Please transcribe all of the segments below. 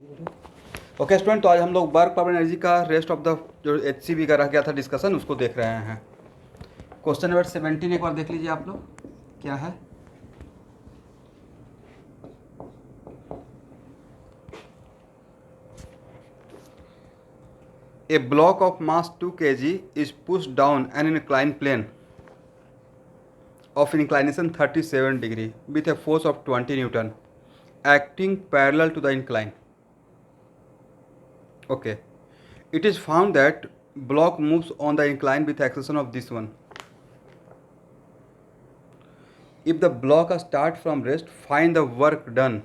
Okay student, तो आज हम लोग वर्क पावर एनर्जी का रेस्ट ऑफ द जो HCV का रह गया था डिस्कशन उसको देख रहे हैं। क्वेश्चन नंबर 17 एक बार देख लीजिए आप लोग, क्या है। A block of mass 2 kg is pushed down an inclined plane of inclination 37 degree with a force of 20 Newton acting parallel to the incline. Okay. It is found that block moves on the incline with acceleration of this one. If the block starts from rest, find the work done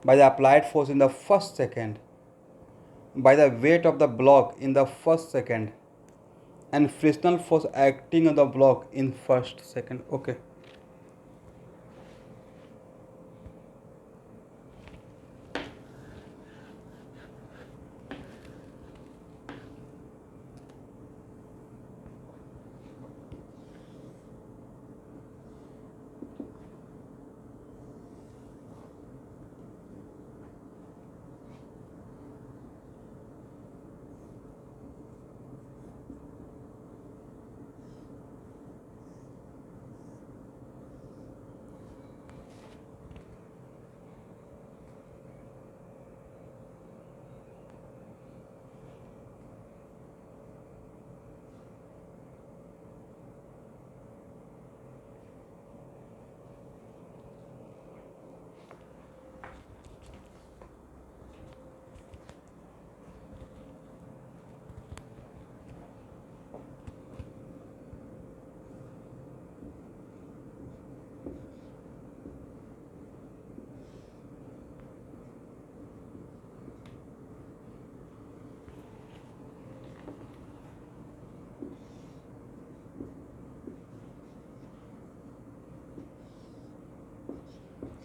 by the applied force in the first second, by the weight of the block in the first second, and frictional force acting on the block in first second. Okay.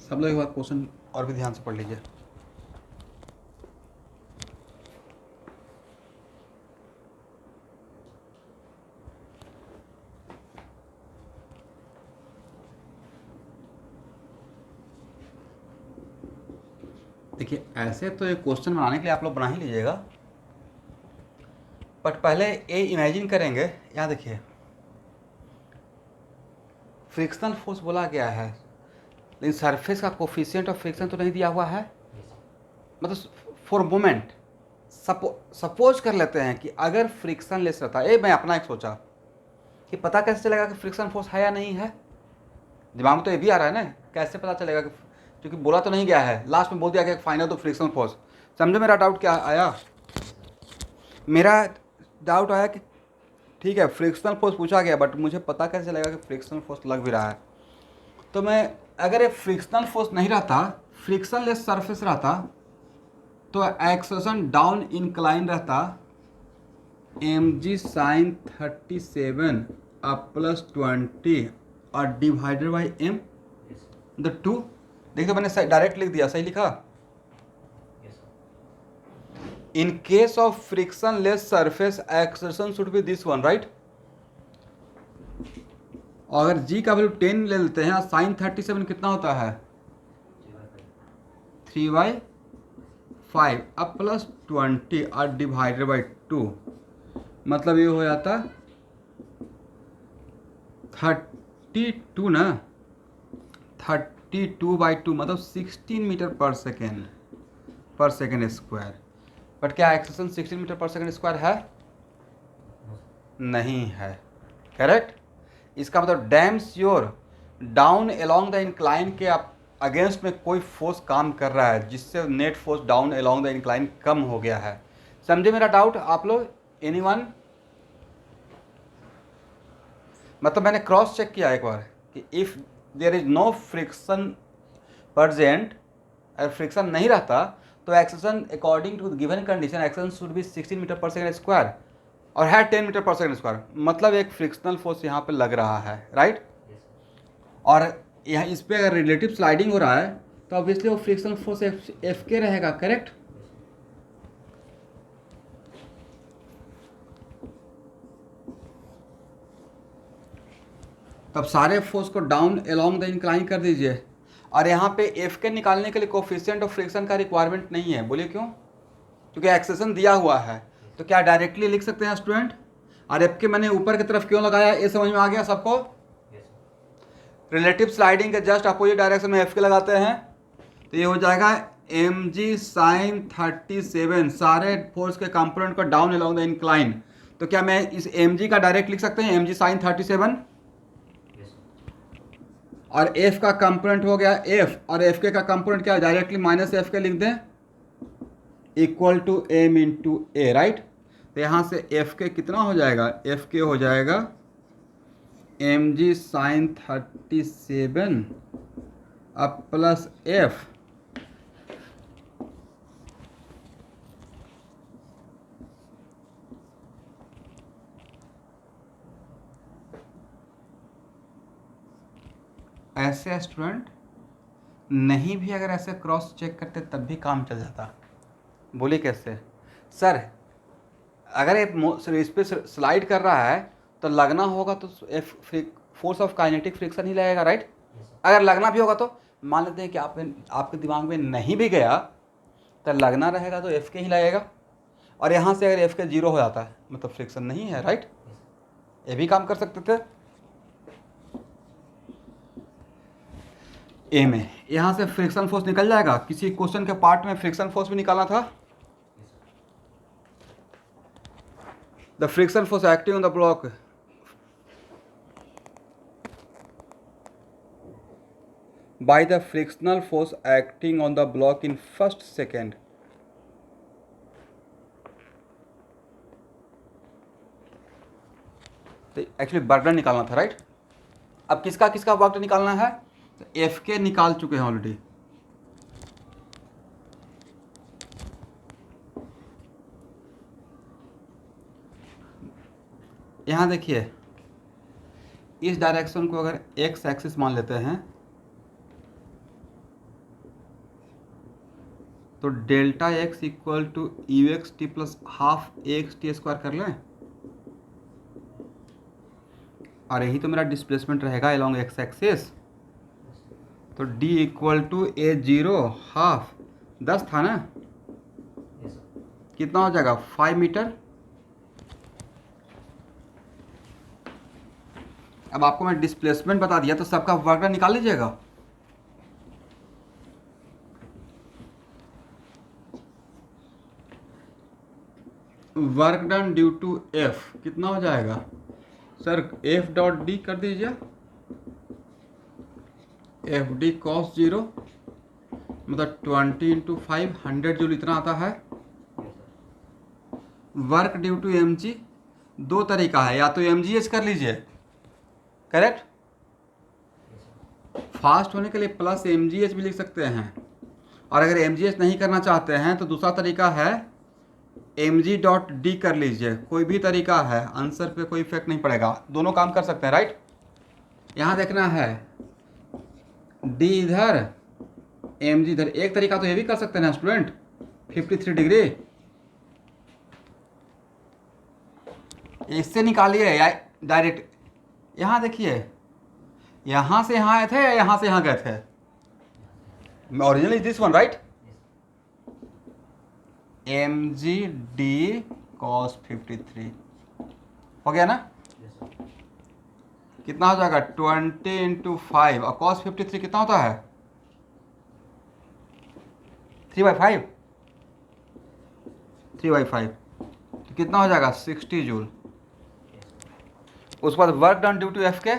सब लोग एक बार question और भी ध्यान से पढ़ लीजिए। देखिए, ऐसे तो एक क्वेश्चन बनाने के लिए आप लोग बना ही लीजिएगा, बट पहले ये इमेजिन करेंगे। यहाँ देखिए, फ्रिक्शनल फोर्स बोला गया है, लेकिन सरफेस का कोफिशिएंट ऑफ फ्रिक्शन तो नहीं दिया हुआ है। मतलब फॉर मोमेंट सपोज कर लेते हैं कि अगर फ्रिक्शन लेस रहता है, मैं अपना एक सोचा कि पता कैसे चलेगा कि फ्रिक्शन फोर्स है या नहीं है। दिमाग में तो ये भी आ रहा है ना, कैसे पता चलेगा कि, क्योंकि बोला तो नहीं गया है, लास्ट में बोल दिया गया फाइनल तो फ्रिक्शन फोर्स। समझो मेरा डाउट क्या आया। मेरा डाउट आया कि ठीक है, फ्रिक्शनल फोर्स पूछा गया, बट मुझे पता कैसे चलेगा कि फ्रिक्शनल फोर्स लग भी रहा है। तो मैं, अगर ये फ्रिक्शनल फोर्स नहीं रहता, फ्रिक्शन लेस सरफेस रहता, तो एक्सेलरेशन डाउन इंक्लाइन रहता mg sin 37 प्लस 20 और डिवाइडेड बाई m द 2। देखिए मैंने डायरेक्ट लिख दिया, सही लिखा। In case of friction less surface acceleration should B this one, right. और अगर g का वैल्यू 10 ले लेते हैं, साइन 37 कितना होता है 3/5 अब प्लस 20 और डिवाइडेड बाई 2, मतलब ये हो जाता 32 ना, 32/2 मतलब 16 मीटर पर सेकेंड स्क्वायर। बट क्या एक्सेलरेशन 16 मीटर पर सेकेंड स्क्वायर है? नहीं है, करेक्ट। इसका मतलब damn sure down along the incline के अगेंस्ट में कोई फोर्स काम कर रहा है, जिससे net force down along the incline कम हो गया है। समझे मेरा डाउट आप लोग? एनीवन? मतलब मैंने क्रॉस चेक किया एक बार कि if there is no friction present, अगर फ्रिक्शन नहीं रहता तो acceleration according to given condition acceleration should be 16 metre पर सेकेंड स्क्वायर और है 10 मीटर पर सेकेंड स्क्वायर। मतलब एक फ्रिक्शनल फोर्स यहाँ पे लग रहा है, राइट। और यहाँ इस पर अगर रिलेटिव स्लाइडिंग हो रहा है तो ऑब्वियसली वो फ्रिक्शनल फोर्स एफ के रहेगा, करेक्ट। तब सारे फोर्स को डाउन अलोंग द इंक्लाइन कर दीजिए। और यहाँ पे एफ के निकालने के लिए कोफिशिएंट ऑफ फ्रिक्शन का रिक्वायरमेंट नहीं है। बोलिए क्यों? क्योंकि एक्सेशन दिया हुआ है। तो क्या डायरेक्टली लिख सकते हैं स्टूडेंट? और एफ के मैंने ऊपर की तरफ क्यों लगाया, ये समझ में आ गया सबको? रिलेटिव स्लाइडिंग के जस्ट अपोजिट डायरेक्शन में एफ के लगाते हैं, तो ये हो जाएगा एम जी साइन 37, सारे फोर्स के कंपोनेंट को डाउन अलोंग द इंक्लाइन। तो क्या मैं इस एम जी का डायरेक्ट लिख सकते हैं, एम जी साइन 37, और एफ का कंपोनेंट हो गया एफ, और एफ के का कंपोनेंट क्या है, डायरेक्टली माइनस एफ के लिख दें, equal to M into A, right. तो यहाँ से एफ के कितना हो जाएगा, एफ के हो जाएगा एम जी साइन 37 अब प्लस एफ ऐसे स्टूडेंट नहीं भी अगर ऐसे क्रॉस चेक करते तब भी काम चल जाता। बोलिए कैसे? सर अगर इस पे स्लाइड कर रहा है तो लगना होगा तो फोर्स ऑफ काइनेटिक फ्रिक्शन ही लगेगा, राइट। अगर लगना भी होगा तो मान लेते हैं कि आपके दिमाग में नहीं भी गया तो लगना रहेगा तो एफ के ही लगेगा। और यहाँ से अगर एफ के 0 हो जाता है मतलब फ्रिक्शन नहीं है, राइट। ये भी काम कर सकते थे। ए में यहाँ से फ्रिक्शन फोर्स निकल जाएगा। किसी क्वेश्चन के पार्ट में फ्रिक्शन फोर्स भी निकालना था। The friction force acting on the block by the frictional force acting on the block in first second. तो एक्चुअली वर्क डन निकालना था, राइट। अब किसका किसका वर्क डन निकालना है, तो एफ के निकाल चुके हैं ऑलरेडी। यहाँ देखिए इस डायरेक्शन को अगर एक्स एक्सिस मान लेते हैं तो delta X equal to U X T plus half A X T square कर लें, और यही तो मेरा डिस्प्लेसमेंट रहेगा अलॉन्ग एक्स एक्सिस। तो D equal to A 0 half 10 था ना, कितना हो जाएगा 5 मीटर। अब आपको मैं डिस्प्लेसमेंट बता दिया तो सबका वर्क डन निकाल लीजिएगा। Work done due to F कितना हो जाएगा सर, एफ डॉट डी कर दीजिए, एफ डी कॉस 0 मतलब 20 इंटू 5 100 जूल इतना आता है। Work due to M G दो तरीका है, या तो एम जी एच कर लीजिए, करेक्ट। फास्ट होने के लिए प्लस एम जी एच भी लिख सकते हैं, और अगर एम जी एच नहीं करना चाहते हैं तो दूसरा तरीका है एम जी डॉट डी कर लीजिए। कोई भी तरीका है, आंसर पे कोई इफेक्ट नहीं पड़ेगा, दोनों काम कर सकते हैं, राइट। यहाँ देखना है डी इधर एम जी इधर। एक तरीका तो ये भी कर सकते हैं ना स्टूडेंट, 53 डिग्री इससे निकालिए या डायरेक्ट। यहाँ देखिए यहाँ से यहाँ आए थे या यहाँ से यहाँ गए थे, original is this one, right. M G D cos 53 हो गया ना। कितना हो जाएगा 20 इंटू 5, और कॉस 53 कितना होता है 3/5, 3/5 तो कितना हो जाएगा 60 जूल। उसके बाद work done due to F K,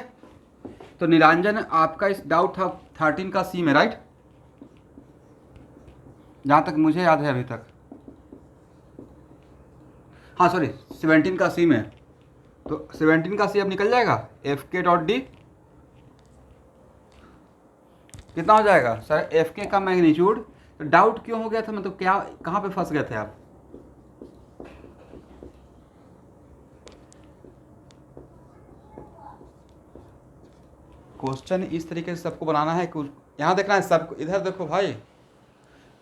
तो निरंजन आपका इस डाउट था 13 का सी में, राइट, जहाँ तक मुझे याद है अभी तक। हाँ सॉरी 17 का सी में, तो 17 का सी अब निकल जाएगा एफ के डॉट डी कितना हो जाएगा सर, एफ के का मैग्नीट्यूड। तो डाउट क्यों हो गया था, मतलब क्या कहाँ पे फंस गए थे आप? क्वेश्चन इस तरीके से सबको बनाना है, यहाँ देखना है सब, इधर देखो भाई,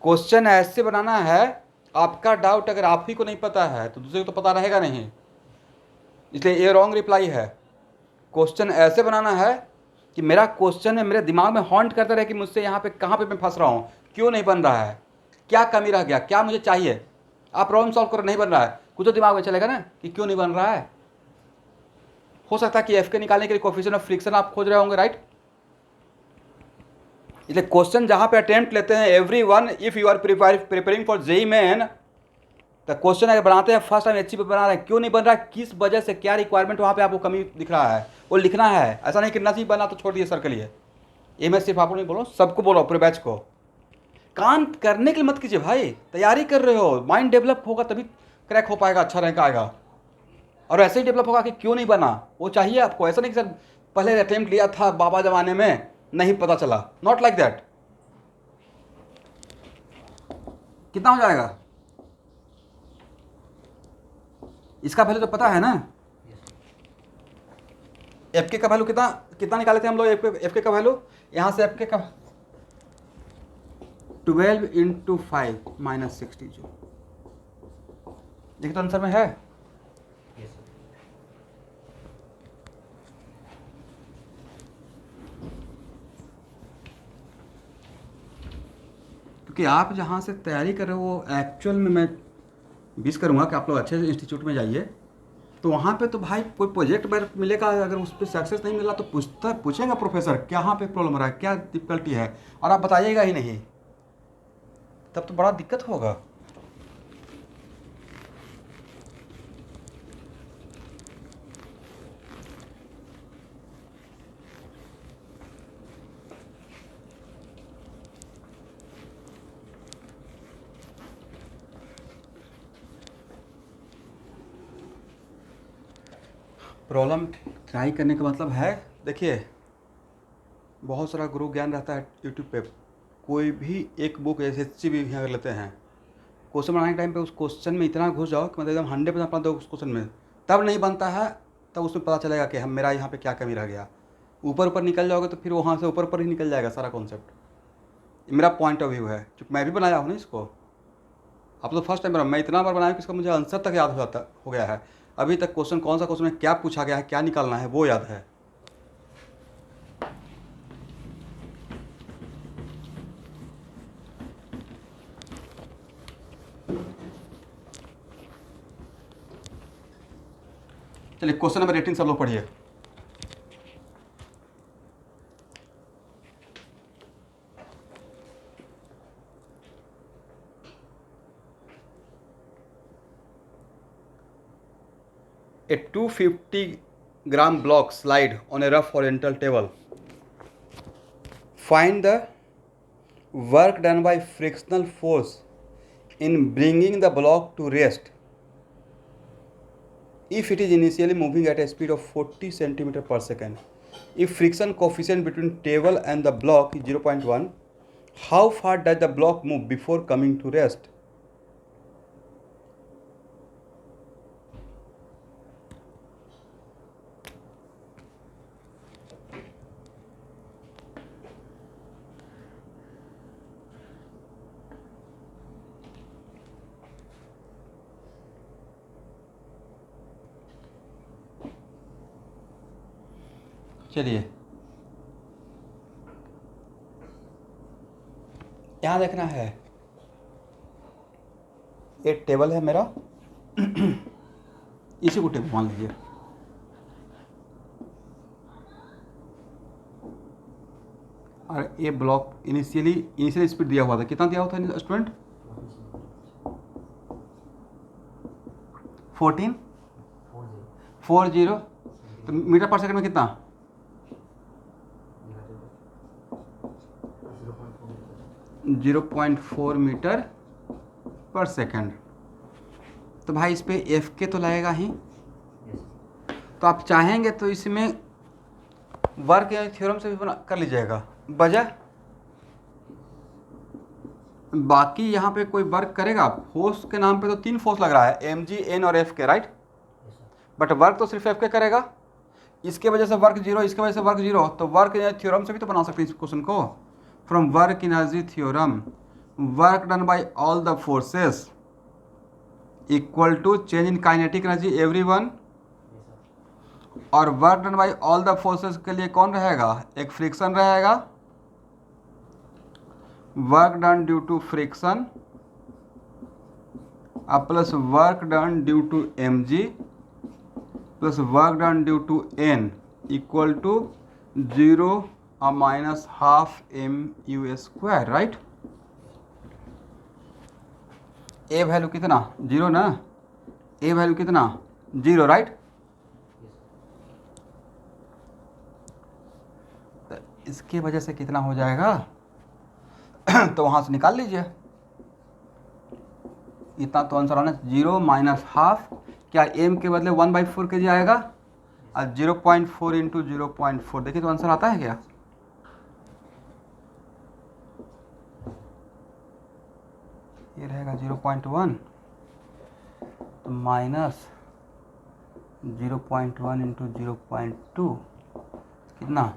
क्वेश्चन ऐसे बनाना है आपका डाउट अगर आप ही को नहीं पता है तो दूसरे को तो पता रहेगा नहीं, इसलिए ये रॉन्ग रिप्लाई है। क्वेश्चन ऐसे बनाना है कि मेरा क्वेश्चन है, मेरे दिमाग में हॉन्ट करता रहे कि मुझसे यहाँ पे कहाँ पे मैं फंस रहा हूँ, क्यों नहीं बन रहा है, क्या कमी रह गया, क्या मुझे चाहिए। आप प्रॉब्लम सॉल्व करो, नहीं बन रहा है, कुछ तो दिमाग में चलेगा ना कि क्यों नहीं बन रहा है। हो सकता है कि एफ के निकालने के लिए कोफिशिएंट ऑफ फ्रिक्शन आप खोज रहे होंगे, राइट। इसलिए क्वेश्चन जहाँ पे अटेम्प्ट लेते हैं every one, if you are preparing for JEE Main, तो क्वेश्चन अगर बनाते हैं फर्स्ट टाइम एचसी पे बना रहे हैं, क्यों नहीं बन रहा है, किस वजह से, क्या रिक्वायरमेंट वहाँ पे आपको कमी दिख रहा है, वो लिखना है। ऐसा नहीं कि नहीं बना तो छोड़ दिए सर के लिए। ये मैं सिर्फ आपको नहीं बोलो, सबको बोलो, पूरे बैच को। काम करने के लिए मत कीजिए भाई, तैयारी कर रहे हो, माइंड डेवलप होगा तभी क्रैक हो पाएगा, अच्छा रैंक आएगा। और ऐसे ही डेवलप होगा कि क्यों नहीं बना, वो चाहिए आपको। ऐसा नहीं कि सर पहले अटेम्प्ट लिया था बाबा जमाने में, नहीं पता चला, नॉट लाइक दैट। कितना हो जाएगा, इसका वैल्यू तो पता है ना। एफ के का वैल्यू कितना कितना निकाले थे हम लोग, एफ के का वैल्यू यहाँ से एफ के का 12 इंटू 5 माइनस 60 जो देखिए तो आंसर में है। क्योंकि आप जहाँ से तैयारी कर रहे हो वो एक्चुअल में मैं विश करूँगा कि आप लोग अच्छे इंस्टीट्यूट में जाइए, तो वहाँ पे तो भाई कोई प्रोजेक्ट वर्क मिलेगा, अगर उस पर सक्सेस नहीं मिला तो पूछेगा प्रोफेसर कहाँ पे प्रॉब्लम हो रहा है, क्या डिफिकल्टी है, और आप बताइएगा ही नहीं, तब तो बड़ा दिक्कत होगा। प्रॉब्लम ट्राई करने का मतलब है, देखिए बहुत सारा गुरु ज्ञान रहता है यूट्यूब पे, कोई भी एक बुक एसएससी भी अगर लेते हैं, क्वेश्चन बनाने के टाइम पे उस क्वेश्चन में इतना घुस जाओ कि मतलब एकदम 100% अपना दो उस क्वेश्चन में, तब नहीं बनता है, तब उसमें पता चलेगा कि हम मेरा यहाँ पे क्या कमी रह गया। ऊपर ऊपर निकल जाओगे तो फिर वहाँ से ऊपर ऊपर ही निकल जाएगा सारा कॉन्सेप्ट। मेरा पॉइंट ऑफ व्यू है, क्योंकि मैं भी बनाया हूँ ना इसको। आप तो फर्स्ट टाइम बना, मैं इतना बार बनाया कि इसका मुझे आंसर तक याद हो गया है। अभी तक क्वेश्चन कौन सा क्वेश्चन में क्या पूछा गया है, क्या निकालना है, वो याद है। चलिए क्वेश्चन नंबर 18 सब लोग पढ़िए। A 250-gram block slide on a rough horizontal table. Find the work done by frictional force in bringing the block to rest if it is initially moving at a speed of 40 centimeter per second. If friction coefficient between table and the block is 0.1, how far does the block move before coming to rest? चलिए यहाँ देखना है, एक table है मेरा इसी को table मान लीजिए, और ये ब्लॉक इनिशियली स्पीड दिया हुआ था, कितना दिया हुआ था स्टूडेंट, 40, तो मीटर पर सेकंड में कितना, 0.4 मीटर पर सेकंड। तो भाई इस पे एफ के तो लगेगा ही, तो आप चाहेंगे तो इसमें वर्क थ्योरम से भी बना कर लीजिएगा बजाय, बाकी यहाँ पे कोई वर्क करेगा, फोर्स के नाम पे तो 3 फोर्स लग रहा है, एम जी एन और एफ के, राइट, बट वर्क तो सिर्फ एफ के करेगा। इसके वजह से वर्क 0, इसके वजह से वर्क 0, तो वर्क थ्योरम से भी तो बना सकते हैं इस क्वेश्चन को। From work energy theorem, work done by all the forces equal to change in kinetic energy every one और work done by all the forces के लिए कौन रहेगा, एक फ्रिक्शन रहेगा, work done due to friction plus work done due to mg plus work done due to n equal to 0 minus half mu square, right. A value कितना, 0 ना, ए value कितना 0, right. इसकी वजह से कितना हो जाएगा तो वहाँ से निकाल लीजिए, इतना तो आंसर आना 0 माइनस हाफ, क्या m के बदले 1/4 के जी आएगा, और 0.4 इंटू 0.4, देखिए तो आंसर आता है क्या, ये रहेगा 0.1 तो माइनस 0.1 इंटू 0.2 कितना,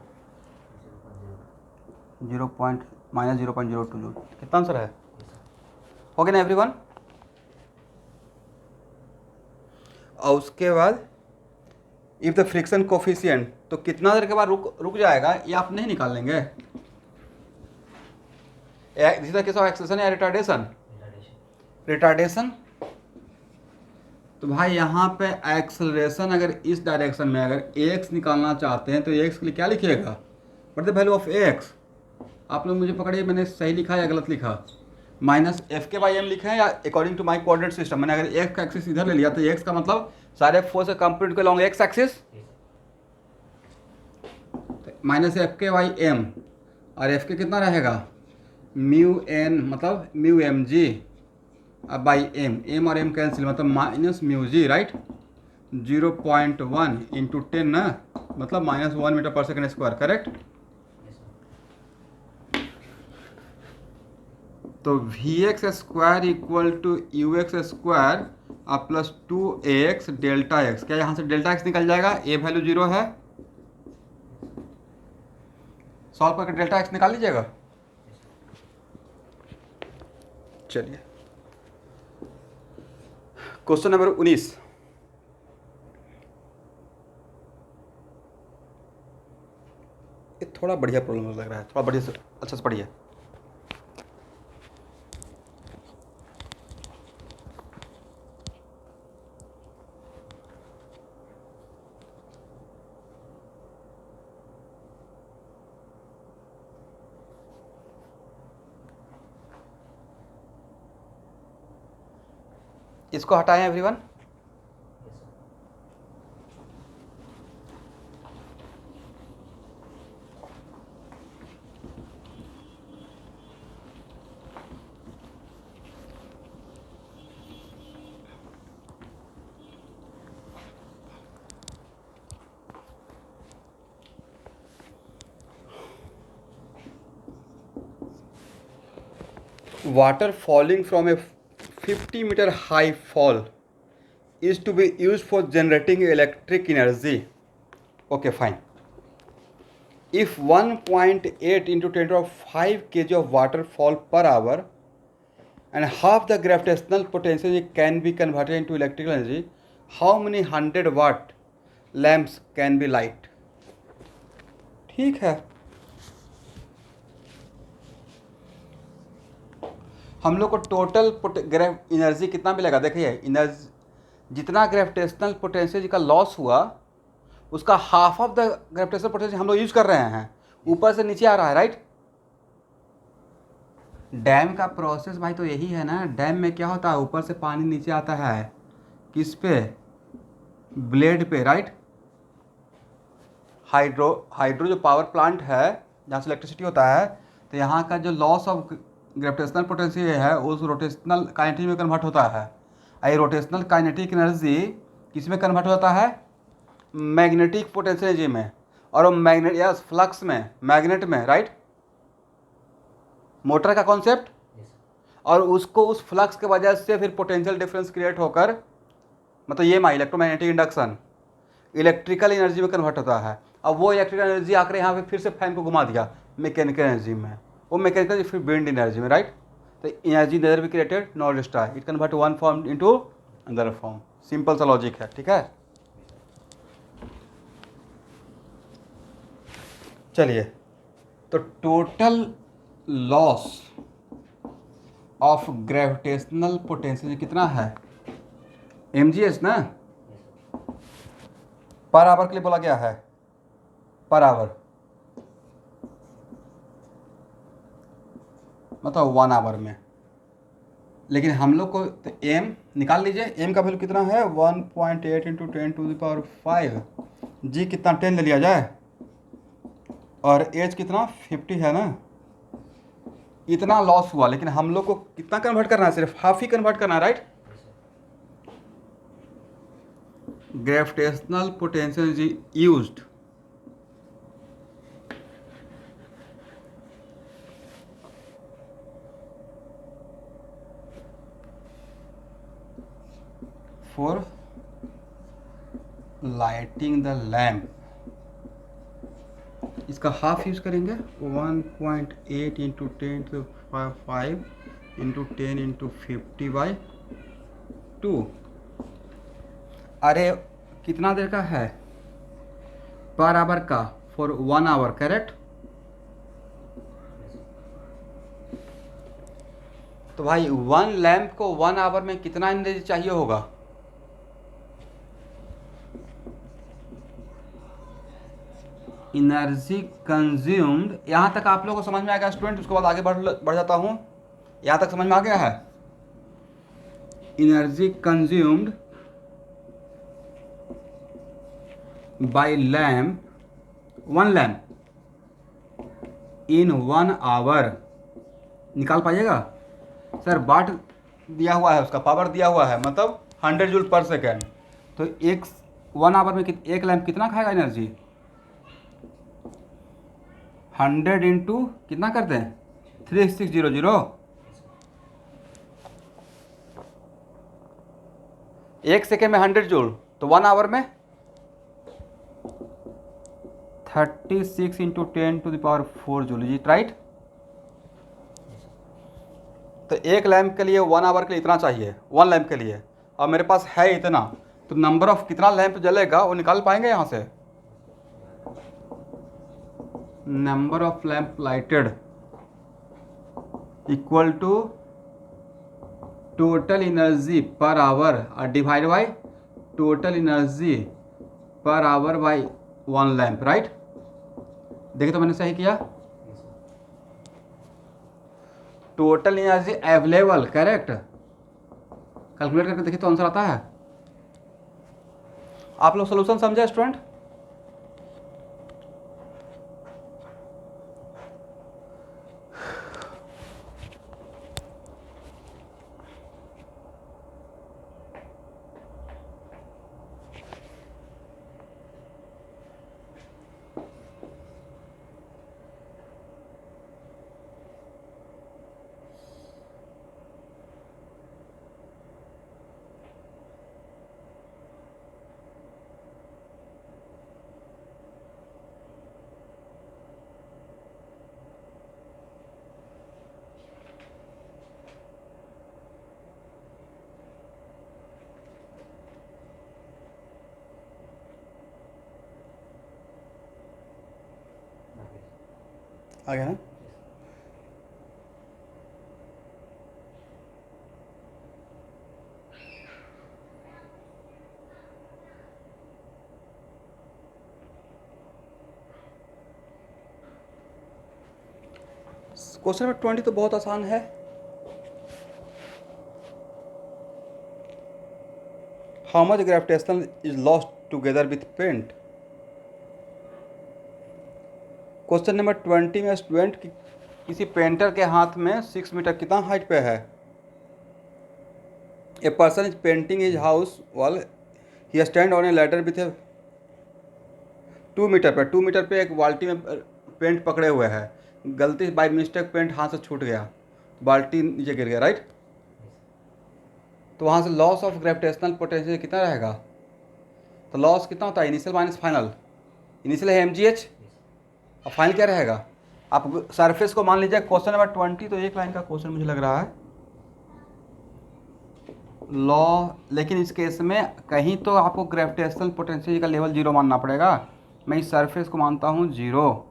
0. माइनस 0.02 जूल, कितना आंसर है, हो गया ना एवरीवन। और उसके बाद इफ द फ्रिक्शन कोफिशिएंट, तो कितना देर के बाद रुक जाएगा, ये आप नहीं निकाल लेंगे, this is case of acceleration या रिटार्डेशन, रिटार्डेशन। तो भाई यहाँ पे एक्सेलरेशन अगर इस डायरेक्शन में अगर x निकालना चाहते हैं तो x के लिए क्या लिखिएगा, what the value of x, आप लोग मुझे पकड़िए मैंने सही लिखा या गलत लिखा, minus F K by M लिखा है या according to my coordinate system, मैंने अगर एक्स का एक्सिस इधर ले लिया तो एक्स का मतलब सारे फोर्स कंप्लीट के long X axis minus F K by M, और एफ के कितना रहेगा म्यू एन मतलब mu M G by M और एम कैंसिल मतलब minus mu G, right. 0.1 into 10 ना, मतलब माइनस 1 मीटर पर सेकेंड स्क्वायर, करेक्ट। तो V X square equal to U X square plus 2ax delta X, क्या यहाँ से डेल्टा एक्स निकल जाएगा, ए वैल्यू 0 है, सॉल्व करके डेल्टा एक्स निकाल लीजिएगा। चलिए क्वेश्चन नंबर 19, ये थोड़ा बढ़िया प्रॉब्लम लग रहा है, थोड़ा बढ़िया से अच्छा से पढ़िए। इसको हटाएं everyone. Water falling from a 50 meter high fall is to be used for generating electric energy. Okay, fine. If 1.8 into 10 to the 5 kg of water fall per hour and half the gravitational potential can be converted into electrical energy, how many 100 watt lamps can be light? ठीक है, हम लोग को total energy कितना मिलेगा, देखिए energy जितना gravitational potential का लॉस हुआ उसका half of the gravitational potential हम लोग यूज कर रहे हैं, ऊपर से नीचे आ रहा है, राइट। डैम का प्रोसेस भाई तो यही है ना, डैम में क्या होता है, ऊपर से पानी नीचे आता है, किस पे, ब्लेड पे, राइट। हाइड्रो जो पावर प्लांट है जहाँ से इलेक्ट्रिसिटी होता है, तो यहाँ का जो लॉस ऑफ ग्रेविटेशनल पोटेंशियल है उस रोटेशनल काइनेटिक में कन्वर्ट होता है, ये रोटेशनल काइनेटिक एनर्जी किस में कन्वर्ट होता है, मैग्नेटिक पोटेंशियल एनर्जी में, और वो मैग्नेट या फ्लक्स में, मैग्नेट में, राइट। मोटर का कॉन्सेप्ट, और उसको उस फ्लक्स के वजह से फिर पोटेंशियल डिफरेंस क्रिएट होकर मतलब ये इलेक्ट्रोमैग्नेटिक इंडक्शन इलेक्ट्रिकल एनर्जी में कन्वर्ट होता है। अब वो इलेक्ट्रिकल एनर्जी आकर यहाँ पे फिर से फैन को घुमा दिया मैकेनिकल एनर्जी में, वो मैकेनिकल फिर विंड एनर्जी में, राइट। तो energy nether be created nor destroyed, it convert one form into another form, simple सा लॉजिक है, ठीक है। चलिए, तो total loss of gravitational potential कितना है, mgh ना, पर आवर के लिए बोला गया है, पर आवर मतलब 1 आवर में। लेकिन हम लोग को तो m निकाल लीजिए, m का वैल्यू कितना है 1.8 इंटू 10⁵ g कितना 10 ले लिया जाए, और h कितना 50 है ना, इतना लॉस हुआ। लेकिन हम लोग को कितना कन्वर्ट करना है, सिर्फ हाफ ही कन्वर्ट करना है, right. Gravitational potential is used for lighting the lamp, इसका हाफ यूज करेंगे 1.8 इंटू 10⁵ इंटू 10 इंटू 50/2। अरे कितना देर का है, पर आवर का, फॉर 1 आवर, करेक्ट। तो भाई 1 लैम्प को 1 आवर में कितना एनर्जी चाहिए होगा, एनर्जी कंज्यूम्ड। यहाँ तक आप लोगों को समझ में आ गया स्टूडेंट, उसके बाद आगे बढ़ जाता हूँ। यहाँ तक समझ में आ गया है, energy consumed by lamp, 1 lamp in 1 hour, निकाल पाइएगा सर। वाट दिया हुआ है, उसका पावर दिया हुआ है, मतलब 100 जूल पर सेकेंड। तो 1 आवर में एक लैम्प कितना खाएगा एनर्जी, 100 इंटू कितना करते हैं 3600, 1 सेकेंड में 100 जूल, तो 1 आवर में 36 इंटू 10⁴ जूल, जी राइट। तो एक लैम्प के लिए 1 आवर के लिए इतना चाहिए, 1 लैम्प के लिए, और मेरे पास है इतना, तो नंबर ऑफ कितना लैम्प जलेगा वो निकाल पाएंगे यहाँ से। Number of lamp lighted equal to total energy per hour और divide by total energy per hour by 1 lamp, right. देखिए तो मैंने सही किया, total energy available, correct. Calculate करके देखिए तो आंसर आता है। आप लोग सोल्यूशन समझे स्टूडेंट। आ गया ना। क्वेश्चन नंबर 20 तो बहुत आसान है। How much gravitational is lost together with paint. Question number 20 में स्टूडेंट किसी पेंटर के हाथ में 6 मीटर कितना हाइट पे है। A person is painting his house wall, he stand on a ladder with a 2 metre पे, 2 मीटर पे एक बाल्टी में पेंट पकड़े हुए है, गलती से बाई मिस्टेक पेंट हाथ से छूट गया, बाल्टी नीचे गिर गया, राइट। तो वहाँ से लॉस ऑफ ग्रेविटेशनल पोटेंशियल कितना रहेगा, तो लॉस कितना होता है इनिशियल माइनस फाइनल। इनिशियल है mgh और फाइनल क्या रहेगा। आप सरफेस को मान लीजिए क्वेश्चन नंबर 20 तो एक लाइन का क्वेश्चन मुझे लग रहा है लॉ, लेकिन इस केस में कहीं तो आपको ग्रेविटेशनल पोटेंशियल का लेवल 0 मानना पड़ेगा। मैं इस सरफेस को मानता हूँ 0,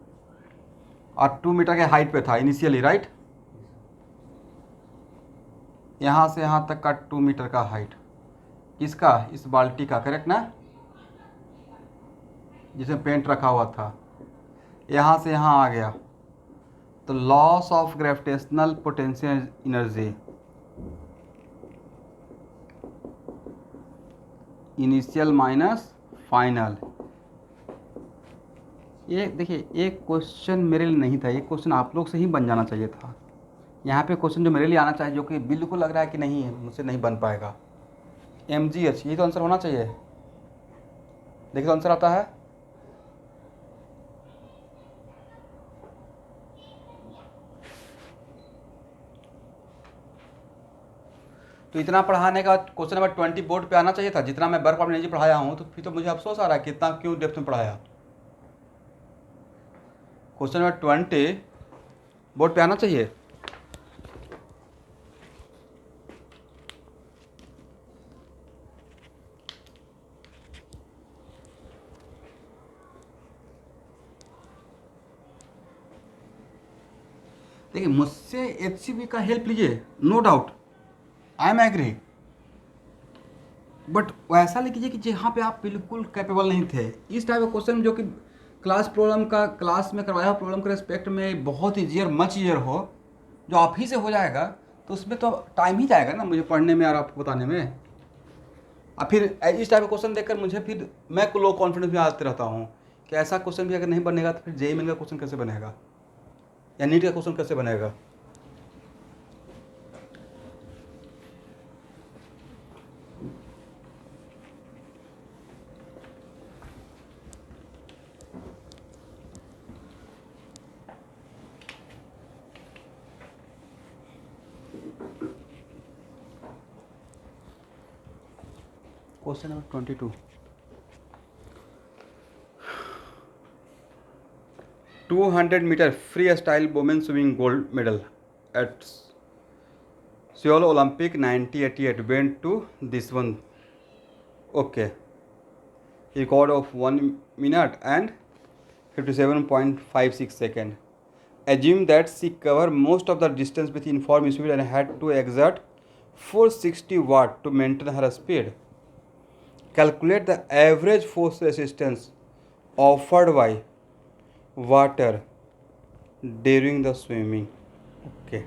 और 2 मीटर के हाइट पे था इनिशियली, राइट। यहाँ से यहाँ तक का 2 मीटर का हाइट, किसका, इस बाल्टी का, करेक्ट ना, जिसमें पेंट रखा हुआ था। यहाँ से यहाँ आ गया तो loss of gravitational potential energy initial minus final. ये देखिए, एक क्वेश्चन मेरे लिए नहीं था, ये क्वेश्चन आप लोग से ही बन जाना चाहिए था। यहाँ पे क्वेश्चन जो मेरे लिए आना चाहिए, जो कि बिल्कुल लग रहा है कि नहीं है, मुझसे नहीं बन पाएगा। MGH, यही तो आंसर होना चाहिए। देखिए तो आंसर आता है तो इतना पढ़ाने का क्वेश्चन नंबर 20 बोर्ड पे आना चाहिए था। जितना मैं वर्क ऑफ एनर्जी पढ़ाया हूँ, तो फिर तो मुझे अफसोस आ रहा है कितना क्यों डेप्थ में पढ़ाया। क्वेश्चन नंबर 20 बोर्ड पे आना चाहिए। देखिए, मुझसे HCB का हेल्प लीजिए, no doubt, I am agree, but वैसा लिख कीजिए कि जहाँ पे आप बिल्कुल कैपेबल नहीं थे। इस टाइप का क्वेश्चन जो कि क्लास प्रॉब्लम का, क्लास में करवाया प्रॉब्लम के रिस्पेक्ट में बहुत ईजियर, मच ईजियर हो, जो आप ही से हो जाएगा, तो उसमें तो टाइम ही जाएगा ना मुझे पढ़ने में और आपको बताने में। और फिर इस टाइप का क्वेश्चन देखकर मुझे फिर मैं लो कॉन्फिडेंस में आते रहता हूँ कि ऐसा क्वेश्चन भी अगर नहीं बनेगा तो फिर JEE मेन का क्वेश्चन कैसे बनेगा या नीट का क्वेश्चन कैसे बनेगा। Question number 22, 200 metre freestyle women swimming gold medal at Seoul Olympic 1988 went to this one. Okay, record of 1 minute and 57.56 seconds. Assume that she covered most of the distance with uniform speed and had to exert 460 watt to maintain her speed. Calculate the average force resistance offered by water during the swimming. Okay.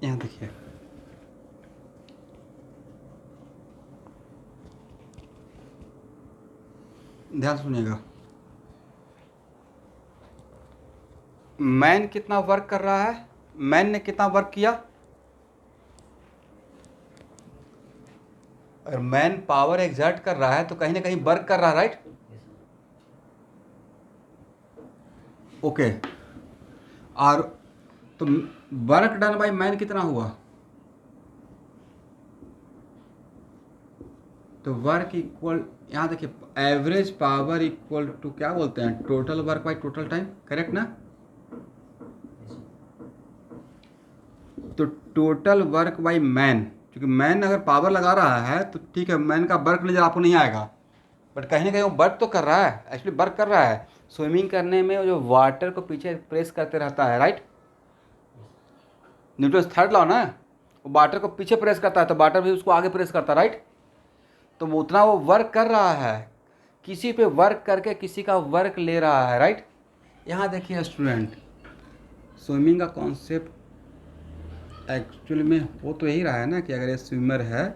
यहाँ देखिए, ध्यान सुनिएगा। Man कितना work कर रहा है, man ने कितना वर्क किया, अगर मैन पावर एग्जर्ट कर रहा है तो कहीं ना कहीं वर्क कर रहा है, राइट। ओके, और तो वर्क डन बाय मैन कितना हुआ, तो वर्क इक्वल, यहाँ देखिए, एवरेज पावर इक्वल टू क्या बोलते हैं, total work by total time, correct ना। तो टोटल वर्क बाय मैन, क्योंकि मैन अगर पावर लगा रहा है तो ठीक है, मैन का वर्क नजर आपको नहीं आएगा, बट कहीं ना कहीं वो वर्क तो कर रहा है, एक्चुअली वर्क कर रहा है। स्विमिंग करने में जो वाटर को पीछे प्रेस करते रहता है, राइट, न्यूटन थर्ड लॉ ना, वो वाटर को पीछे प्रेस करता है तो वाटर भी उसको आगे प्रेस करता है, राइट। तो वो उतना वो वर्क कर रहा है, किसी पे वर्क करके किसी का वर्क ले रहा है, राइट। यहाँ देखिए स्टूडेंट, स्विमिंग का कॉन्सेप्ट एक्चुअली में हो तो यही रहा है ना कि अगर ये स्विमर है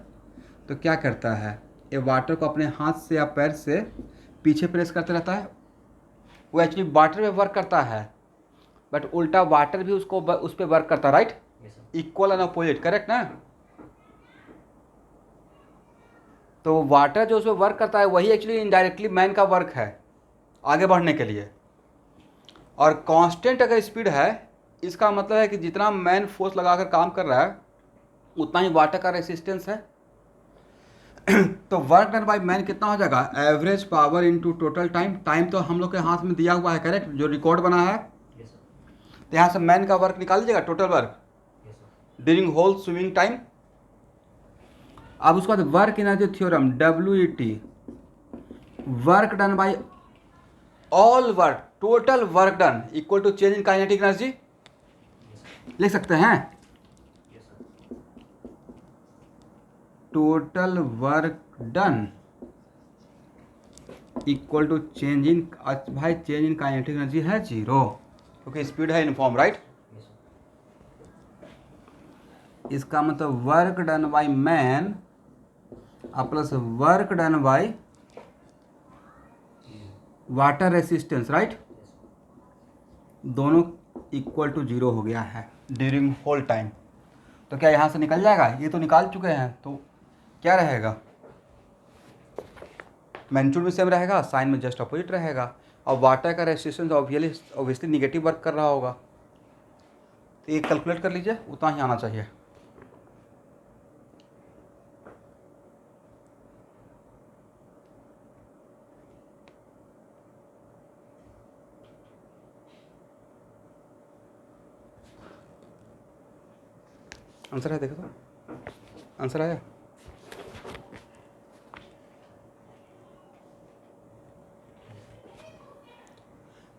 तो क्या करता है, ये वाटर को अपने हाथ से या पैर से पीछे प्रेस करते रहता है, वो एक्चुअली वाटर पे वर्क करता है, बट उल्टा वाटर भी उसको उस पर वर्क करता है, right, equal and opposite, correct ना। तो वाटर जो उसमें वर्क करता है वही एक्चुअली इनडायरेक्टली मैन का वर्क है आगे बढ़ने के लिए। और कांस्टेंट अगर स्पीड है, इसका मतलब है कि जितना मैन फोर्स लगाकर काम कर रहा है उतना ही वाटर का रेसिस्टेंस है। तो वर्क डन बाय मैन कितना हो जाएगा, average power into total time. Time तो हम लोग के हाथ में दिया हुआ है, करेक्ट, जो रिकॉर्ड बना है। तो यहाँ से मैन का वर्क निकाल लीजिएगा, total work during whole swimming time. अब उसके बाद work energy theorem, WET, work done by all work, total work done equal to change in kinetic energy, लिख सकते हैं। Total work done equal to change in, भाई change in kinetic energy है 0 क्योंकि speed है यूनिफॉर्म, राइट। इसका मतलब work done by man plus work done by water resistance, right, दोनों इक्वल टू 0 हो गया है ड्यूरिंग होल टाइम। तो क्या यहाँ से निकल जाएगा, ये तो निकाल चुके हैं, तो क्या रहेगा, मैग्नीट्यूड में सेम रहेगा, साइन में जस्ट अपोजिट रहेगा। और वाटर का रेसिस्टेंस ऑब्वियसली निगेटिव वर्क कर रहा होगा। तो ये कैलकुलेट कर लीजिए, उतना ही आना चाहिए। आंसर है, देखो तो आंसर आया।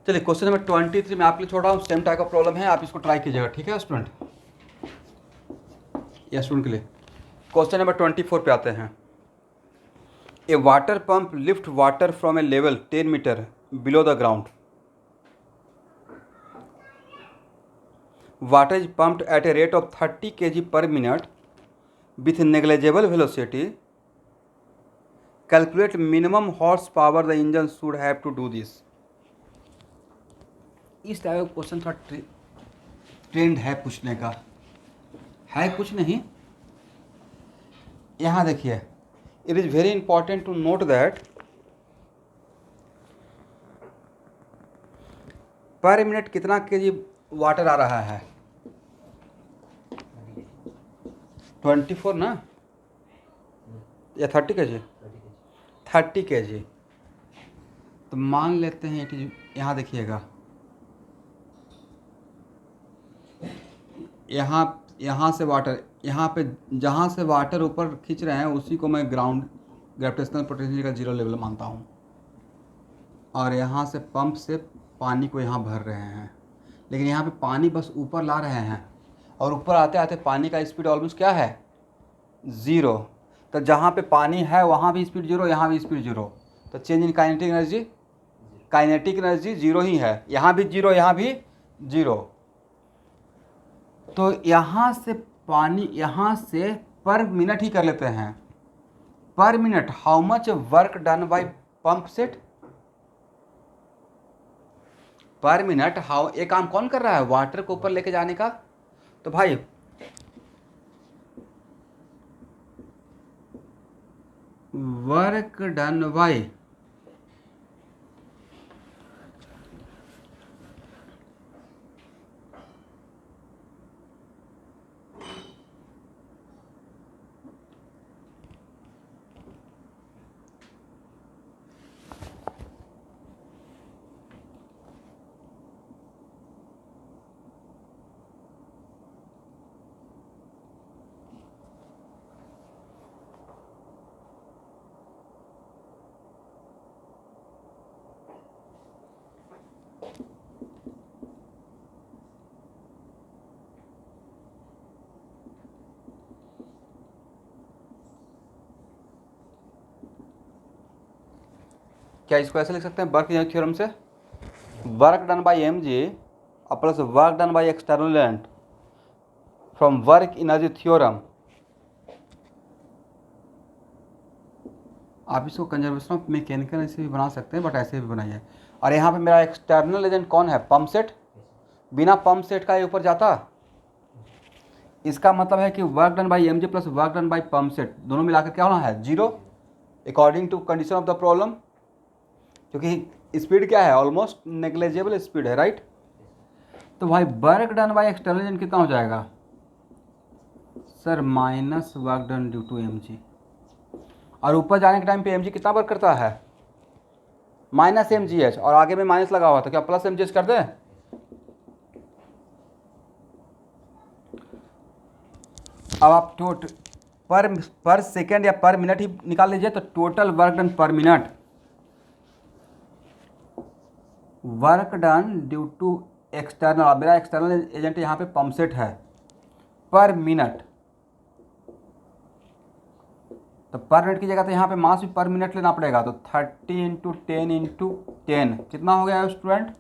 चलिए क्वेश्चन नंबर 23 में आपके लिए छोड़ रहा हूँ, सेम टाइप का प्रॉब्लम है, आप इसको ट्राई कीजिएगा, ठीक है स्टूडेंट, या स्टूडेंट के लिए। क्वेश्चन नंबर 24 पे आते हैं। A water pump lift water from a level 10 metre below the ground. Water is pumped at a rate of 30 kg per minute with negligible velocity. Calculate minimum horsepower the engine should have to do this. इस type का question थोड़ा trend है पूछने का, है कुछ नहीं। यहाँ देखिए, it is very important to note that per minute कितना केजी वाटर आ रहा है, 24 ना, या 30 kg, 30 kg। तो मान लेते हैं कि यहाँ देखिएगा, यहाँ से वाटर, यहाँ पे जहाँ से वाटर ऊपर खींच रहे हैं उसी को मैं ग्राउंड ग्रेविटेशनल पोटेंशियल का 0 लेवल मानता हूँ। और यहाँ से पंप से पानी को यहाँ भर रहे हैं, लेकिन यहाँ पे पानी बस ऊपर ला रहे हैं, और ऊपर आते आते पानी का स्पीड ऑलमोस्ट क्या है, 0। तो जहाँ पे पानी है वहाँ भी स्पीड 0, यहाँ भी स्पीड 0। तो change in kinetic energy, kinetic energy 0 ही है, यहाँ भी 0, यहाँ भी 0। तो यहाँ से पानी, यहाँ से पर मिनट ही कर लेते हैं, पर minute how much work done by pump set पर मिनट। हाउ, ये काम कौन कर रहा है, वाटर को ऊपर लेके जाने का। तो भाई वर्क डन बाय क्या इसको ऐसे लिख सकते हैं, वर्क थ्योरम से, work done by mg plus work done by external element from work energy theorem. आप इसको कंजर्वेशन ऑफ मैकेनिकल ऐसे भी बना सकते हैं, बट ऐसे भी बनाइए। और यहाँ पे मेरा एक्सटर्नल एजेंट कौन है, पंप सेट। बिना पंप सेट का ये ऊपर जाता, इसका मतलब है कि work done by mg plus work done by pump set दोनों मिलाकर क्या होना है, 0। According to condition of the problem, क्योंकि स्पीड क्या है, ऑलमोस्ट नेग्लेजेबल स्पीड है, राइट। तो भाई work done by external agent कितना हो जाएगा sir, minus work done due to M G, और ऊपर जाने के टाइम पे एम जी कितना वर्क करता है, माइनस एम जी एच, और आगे में माइनस लगा हुआ, तो क्या प्लस एम जी एच कर दें। अब आप पर सेकेंड या पर मिनट ही निकाल लीजिए, तो total work done per minute, work done due to external, मेरा एक्सटर्नल एजेंट यहाँ पे पंप सेट है, पर मिनट, तो पर मिनट की जगह तो यहाँ पे मास भी पर मिनट लेना पड़ेगा, तो 30 इंटू 10 इंटू 10 कितना हो गया स्टूडेंट,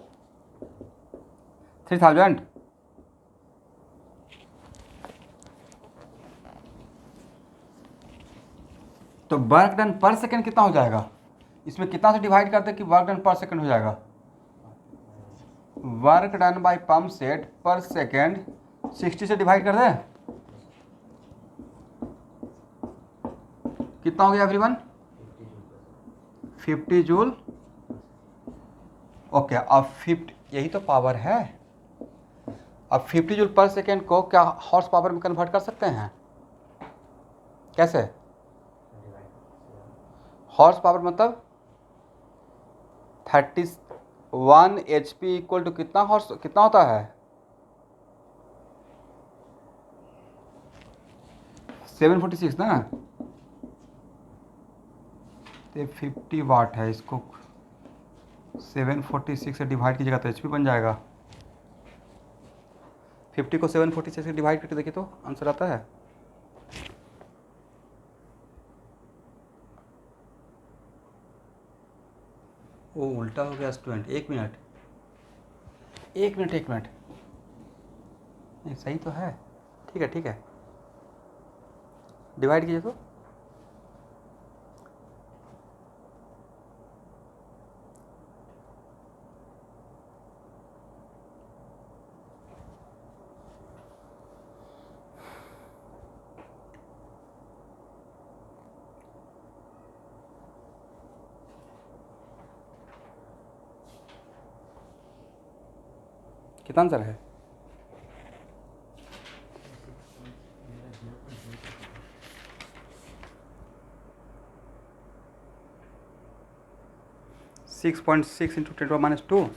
3000। तो वर्क डन पर सेकंड कितना हो जाएगा, इसमें कितना से डिवाइड करते हैं कि वर्क डन पर सेकंड हो जाएगा, work done by pump set पर सेकंड 60 से डिवाइड कर दे, कितना हो गया एवरीवन, 50 जूल। ओके, अब 50, यही तो पावर है। अब 50 जूल पर सेकेंड को क्या हॉर्स पावर में कन्वर्ट कर सकते हैं, कैसे, हॉर्स पावर मतलब 31 HP इक्वल टू कितना हॉर्स, कितना होता है 746 ना, तो 50 वाट है, इसको 746 से डिवाइड कीजिएगा तो HP बन जाएगा। 50 को 746 से डिवाइड करके देखिए तो आंसर आता है, वो उल्टा हो गया स्टूडेंट, एक मिनट, नहीं सही तो है, ठीक है, डिवाइड कीजिए तो, कितना आंसर है, (6.6 इंटू 10⁻²),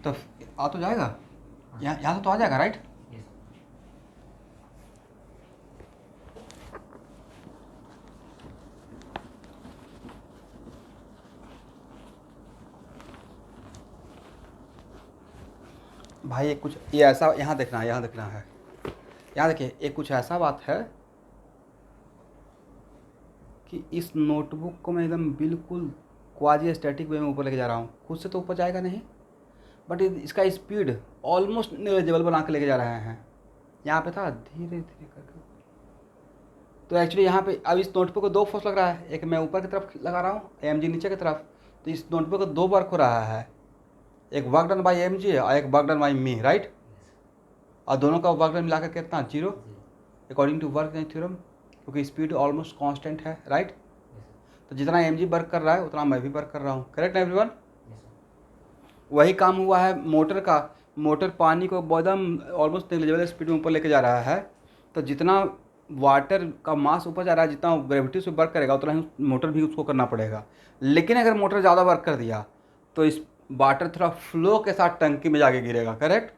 तो आ तो जाएगा, यहाँ से तो आ जाएगा, राइट। भाई एक कुछ ये ऐसा यहाँ देखना है, यहाँ देखिए, एक कुछ ऐसा बात है कि इस नोटबुक को मैं एकदम बिल्कुल क्वाजी स्टैटिक वे में ऊपर लेके जा रहा हूँ, खुद से तो ऊपर जाएगा नहीं, बट इसका स्पीड ऑलमोस्ट नेग्लिजिबल बना के लेके जा रहे हैं। यहाँ पे था धीरे धीरे करके, तो एक्चुअली यहाँ पे अब इस नोटबुक को 2 फोर्स लग रहा है, एक मैं ऊपर की तरफ लगा रहा हूँ, एम जी नीचे की तरफ, तो इस नोटबुक को 2 वर्क हो रहा है, एक work done by M G और एक work done by me, right. और दोनों का वर्क डन मिलाकर कितना 0 according to work done theorem, क्योंकि स्पीड ऑलमोस्ट कांस्टेंट है, राइट। तो जितना एम जी वर्क कर रहा है उतना मैं भी वर्क कर रहा हूँ, करेक्ट ना एवरीवन। वही काम हुआ है मोटर का, मोटर पानी को एकदम ऑलमोस्ट नेग्लिजिबल स्पीड में ऊपर लेके जा रहा है, तो जितना वाटर का मास ऊपर जा रहा है, जितना ग्रेविटी से वर्क करेगा उतना ही मोटर भी उसको करना पड़ेगा। लेकिन अगर मोटर ज़्यादा वर्क कर दिया तो इस वाटर थोड़ा फ्लो के साथ टंकी में जाके गिरेगा, correct.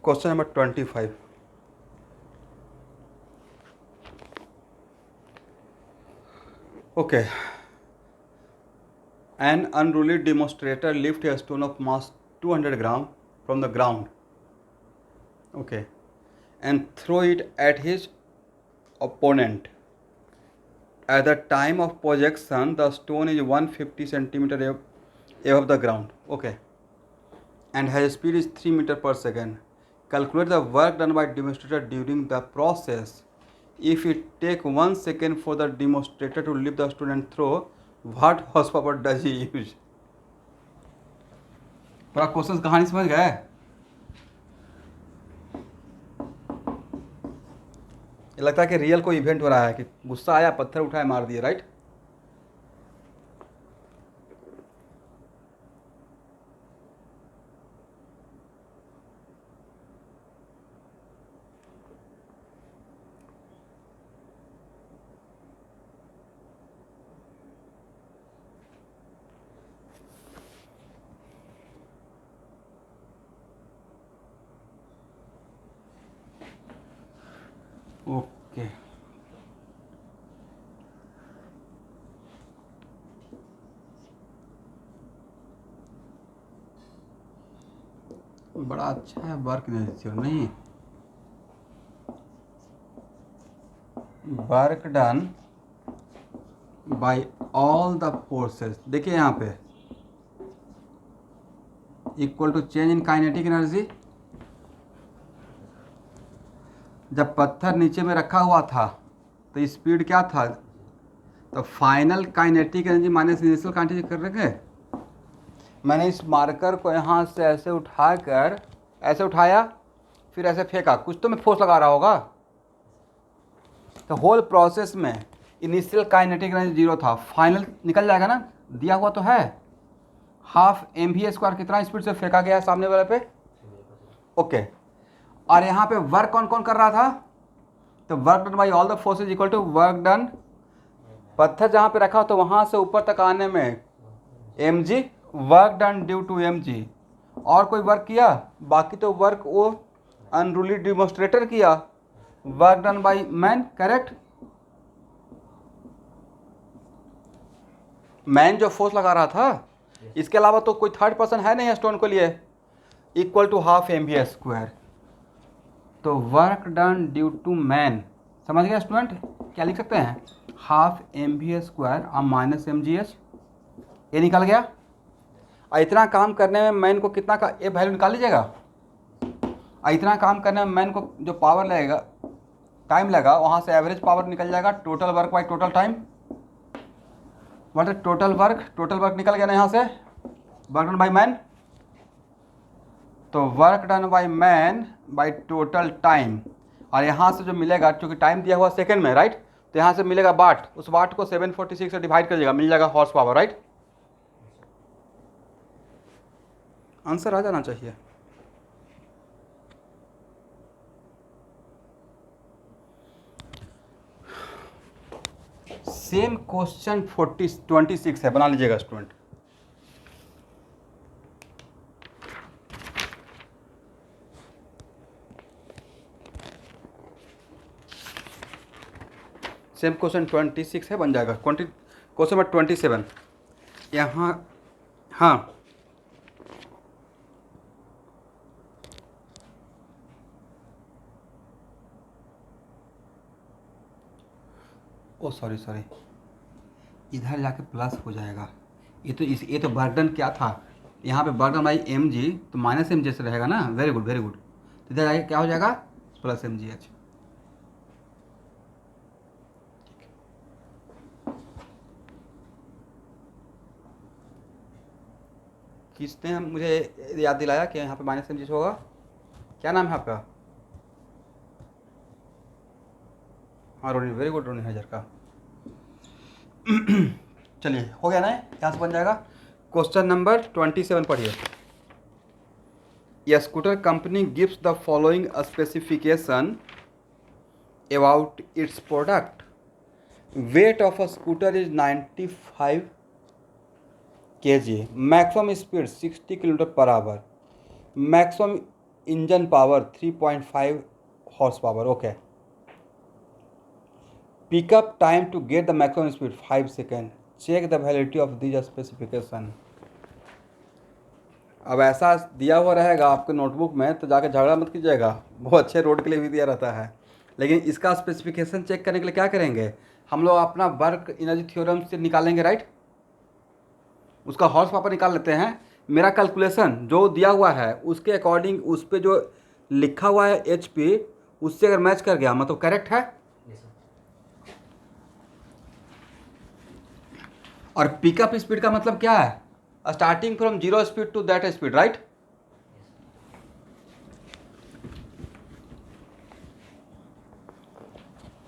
Question number 25, okay, an unruly demonstrator lift a stone of mass 200 gram from the ground, okay, and throw it at his opponent. At the time of projection, the stone is 150 centimeter above the ground, okay, and has speed is 3 meter per second. Calculate the work done by demonstrator during the process. If it take 1 second for the demonstrator to lift the stone and throw, what horse power does he use. पूरा question कहानी समझ गए। ये लगता है कि real कोई event हो रहा है कि गुस्सा आया, पत्थर उठाए, मार दिए, राइट। ओके, बड़ा अच्छा है वर्क नहीं, work done by all the forces. देखिए यहाँ पे equal to change in kinetic energy. जब पत्थर नीचे में रखा हुआ था तो स्पीड क्या था, तो final kinetic energy minus initial kinetic कर रखे। मैंने इस मार्कर को यहाँ से ऐसे उठाकर ऐसे उठाया, फिर ऐसे फेंका, कुछ तो मैं फोर्स लगा रहा होगा। तो होल प्रोसेस में इनिशियल काइनेटिक एनर्जी 0 था, फाइनल निकल जाएगा ना, दिया हुआ तो है। हाफ mv² कितना स्पीड से फेंका गया सामने वाले पे। ओके, और यहाँ पे वर्क कौन कौन कर रहा था, तो work done by all the forces equal to work done, पत्थर जहाँ पे रखा हो तो वहाँ से ऊपर तक आने में mg, work done due to mg। और कोई वर्क किया, बाकी तो वर्क वो अनरूली डिमोन्स्ट्रेटर किया, work done by man, correct. Man जो फोर्स लगा रहा था, इसके अलावा तो कोई थर्ड पर्सन है नहीं स्टोन के लिए, इक्वल टू हाफ mv²। तो work done due to man, समझ गया स्टूडेंट, क्या लिख सकते हैं, हाफ mv² और माइनस mgh, ये निकल गया। और इतना काम करने में मैन को कितना का ये वैल्यू निकाल लीजिएगा। और इतना काम करने में मैन को जो पावर लगेगा, टाइम लगा, वहाँ से एवरेज पावर निकल जाएगा, total work by total time. What is total work निकल गया ना यहाँ से, वर्क डन बाई मैन। तो work done by man by total time, और यहाँ से जो मिलेगा, क्योंकि टाइम दिया हुआ सेकंड में, राइट, तो यहाँ से मिलेगा वाट, उस वाट को 746 से डिवाइड करिएगा, मिल जाएगा हॉर्स पावर, राइट। आंसर आ जाना चाहिए। सेम क्वेश्चन 26 है, बना लीजिएगा स्टूडेंट। सेम क्वेश्चन 26 है, बन जाएगा। क्वेश्चन नंबर 27 यहाँ, हाँ ओ सॉरी इधर जाके प्लस हो जाएगा। ये तो बर्डन क्या था, यहाँ पे बर्डन बाई mg, तो माइनस mg से रहेगा ना, वेरी गुड। तो इधर जाके क्या हो जाएगा, प्लस mgh। किसने मुझे याद दिलाया कि यहाँ पे माइनस mg होगा, क्या नाम है आपका, हाँ रोनी, वेरी गुड रोनी हजर का। चलिए हो गया ना, यहाँ से बन जाएगा। क्वेश्चन नंबर 27 पढ़िए। A scooter company gives the following specification about its product. Weight of a scooter is 95 kg. Maximum speed 60 km/h. Maximum engine power 3.5 horsepower. Okay. Pickup time to get the maximum speed 5 seconds. Check the validity of these specification. अब ऐसा दिया हुआ रहेगा आपके notebook में तो जाके झगड़ा मत कीजिएगा, बहुत अच्छे रोड के लिए भी दिया रहता है। लेकिन इसका स्पेसिफिकेशन चेक करने के लिए क्या करेंगे हम लोग, अपना वर्क एनर्जी थ्योरम से निकालेंगे, राइट। उसका हॉर्स पावर निकाल लेते हैं। मेरा कैलकुलेशन जो दिया हुआ है उसके अकॉर्डिंग, उस पर जो लिखा हुआ है HP, उससे अगर मैच कर गया मतलब करेक्ट है। और पिकअप स्पीड का मतलब क्या है? Starting from zero speed to that speed, right?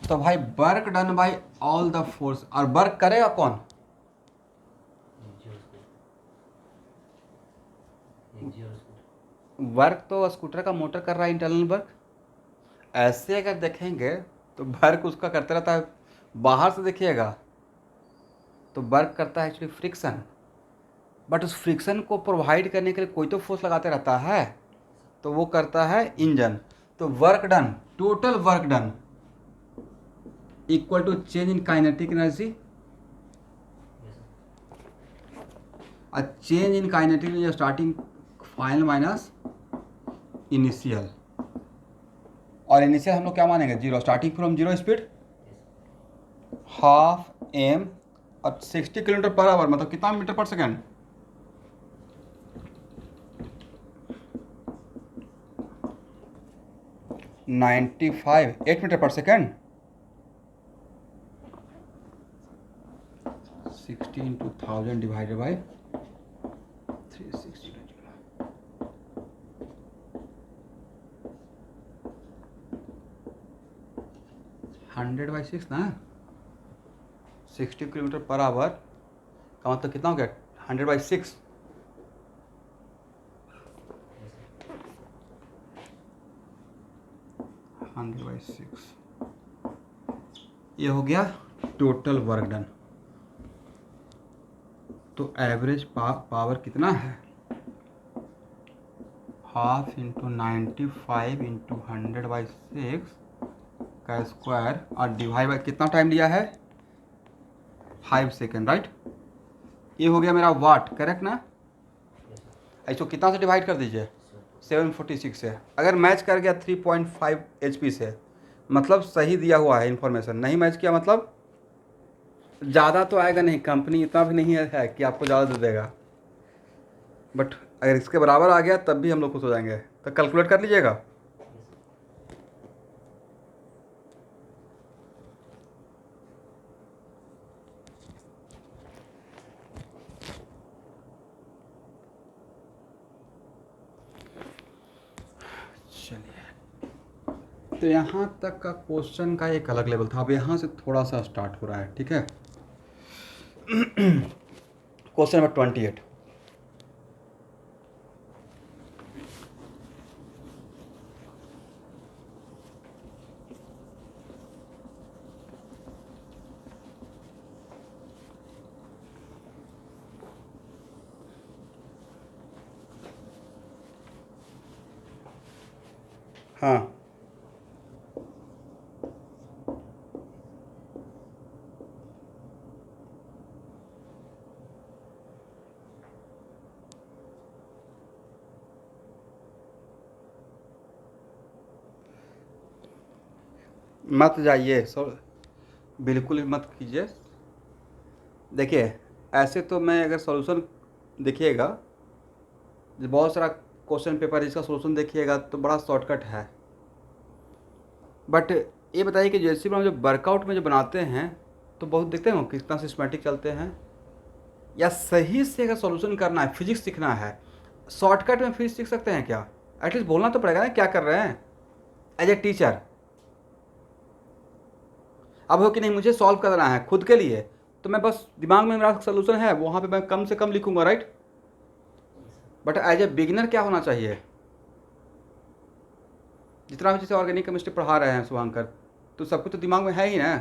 तो भाई work done by all the force, और वर्क करेगा कौन? वर्क तो स्कूटर का मोटर कर रहा है, इंटरनल वर्क। ऐसे अगर देखेंगे तो वर्क उसका करता रहता है, बाहर से देखिएगा तो वर्क करता है एक्चुअली फ्रिक्शन, बट उस फ्रिक्शन को प्रोवाइड करने के लिए कोई तो फोर्स लगाते रहता है, तो वो करता है इंजन। तो work done, total work done equal to change in kinetic energy, change in kinetic energy starting final minus initial. और इनिशियल हम लोग क्या मानेंगे? Zero, starting from zero speed half M और 60 किलोमीटर पर आवर, मतलब कितना metre पर second? 95, 8 metre पर सेकेंड। 60 इंटू 1000 डिवाइडेड बाई 360, 100/6 ना, 60 किलोमीटर पर आवर का मतलब कितना हो गया? 100/6। ये हो गया टोटल वर्क डन। तो एवरेज पावर कितना है? हाफ इंटू 95 इंटू 100/6 का स्क्वायर और डिवाइड बाई कितना टाइम लिया है? 5 सेकेंड, राइट? ये हो गया मेरा वाट, करेक्ट ना? इसको कितना से डिवाइड कर दीजिए? 746 से। अगर मैच कर गया 3.5 HP से, मतलब सही दिया हुआ है इन्फॉर्मेशन। नहीं मैच किया मतलब ज़्यादा तो आएगा नहीं, कंपनी इतना भी नहीं है कि आपको ज़्यादा दे देगा, बट अगर इसके बराबर आ गया तब भी हम लोग खुश हो जाएंगे। तो कैलकुलेट कर लीजिएगा। तो यहाँ तक का क्वेश्चन का एक अलग लेवल था, अब यहाँ से थोड़ा सा स्टार्ट हो रहा है, ठीक है? Question number 28। हाँ, मत जाइए, बिल्कुल मत कीजिए। देखिए, ऐसे तो मैं अगर सॉल्यूशन देखिएगा, बहुत सारा क्वेश्चन पेपर इसका सॉल्यूशन देखिएगा तो बड़ा शॉर्टकट है, बट ये बताइए कि जैसे हम जब वर्कआउट में जो बनाते हैं तो बहुत देखते हो कितना सिस्टमेटिक चलते हैं, या सही से अगर सॉल्यूशन करना है, फिजिक्स सीखना है, शॉर्टकट में फिजिक्स सीख सकते हैं क्या? एटलीस्ट बोलना तो पड़ेगा ना क्या कर रहे हैं एज ए टीचर। अब हो कि नहीं मुझे सॉल्व करना है खुद के लिए, तो मैं बस दिमाग में मेरा सोल्यूशन है वहाँ पे मैं कम से कम लिखूंगा, right? But as a beginner क्या होना चाहिए? जितना भी जैसे ऑर्गेनिक केमिस्ट्री पढ़ा रहे हैं शुभांकर, तो सब कुछ तो दिमाग में है ही ना।